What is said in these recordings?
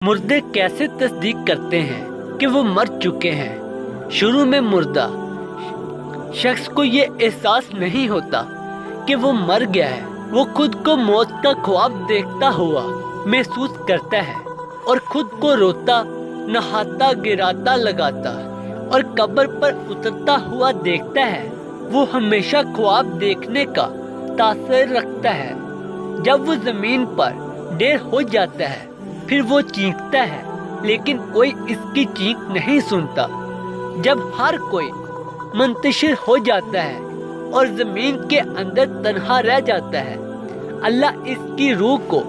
مردے کیسے تصدیق کرتے ہیں کہ وہ مر چکے ہیں؟ شروع میں مردہ شخص کو یہ احساس نہیں ہوتا کہ وہ مر گیا ہے۔ وہ خود کو موت کا خواب دیکھتا ہوا محسوس کرتا ہے اور خود کو روتا، نہاتا، گراتا لگاتا اور قبر پر اترتا ہوا دیکھتا ہے۔ وہ ہمیشہ خواب دیکھنے کا تاثر رکھتا ہے۔ جب وہ زمین پر ڈھیر ہو جاتا ہے پھر وہ چیختا ہے، لیکن کوئی اس کی چیخ نہیں سنتا۔ جب ہر کوئی منتشر ہو جاتا ہے اور زمین کے اندر تنہا رہ جاتا ہے، اللہ اس کی روح کو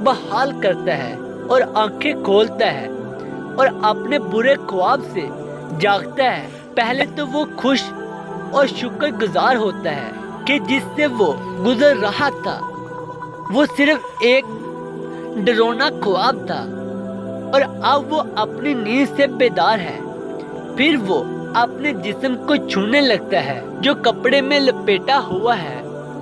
بحال کرتا ہے اور آنکھیں کھولتا ہے اور اپنے برے خواب سے جاگتا ہے۔ پہلے تو وہ خوش اور شکر گزار ہوتا ہے کہ جس سے وہ گزر رہا تھا وہ صرف ایک ڈراؤنا خواب تھا اور اب وہ اپنی نیند سے بیدار ہے۔ پھر وہ اپنے جسم کو چھونے لگتا ہے جو کپڑے میں لپیٹا ہوا ہے۔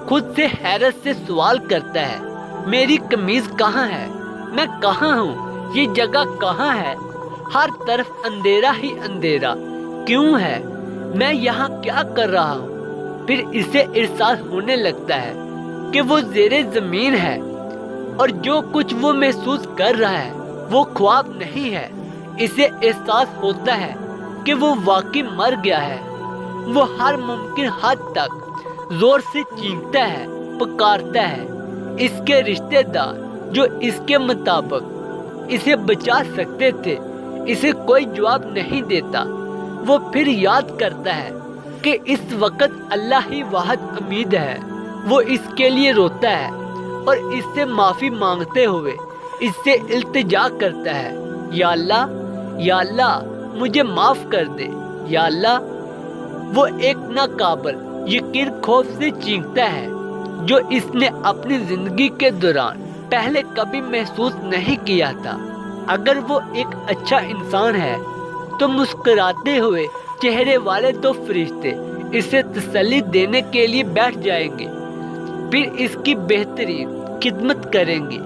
خود سے حیرت سے سوال کرتا ہے، میری قمیض کہاں ہے؟ میں کہاں ہوں؟ یہ جگہ کہاں ہے؟ ہر طرف اندھیرا ہی اندھیرا کیوں ہے؟ میں یہاں کیا کر رہا ہوں؟ پھر اسے احساس ہونے لگتا ہے کہ وہ زیر زمین ہے اور جو کچھ وہ محسوس کر رہا ہے وہ خواب نہیں ہے۔ اسے احساس ہوتا ہے کہ وہ واقعی مر گیا ہے۔ وہ ہر ممکن حد تک زور سے چیختا ہے، پکارتا ہے۔ اس کے رشتہ دار جو اس کے مطابق اسے بچا سکتے تھے اسے کوئی جواب نہیں دیتا۔ وہ پھر یاد کرتا ہے کہ اس وقت اللہ ہی واحد امید ہے۔ وہ اس کے لیے روتا ہے اور اس سے معافی مانگتے ہوئے اس سے التجا کرتا ہے، یا اللہ مجھے معاف کر دے، یا اللہ۔ وہ ایک ناقابل یقین خوف سے چیختا ہے جو اس نے اپنی زندگی کے دوران پہلے کبھی محسوس نہیں کیا تھا۔ اگر وہ ایک اچھا انسان ہے تو مسکراتے ہوئے چہرے والے دو فرشتے اسے تسلی دینے کے لیے بیٹھ جائیں گے، پھر اس کی بہترین خدمت کریں گے۔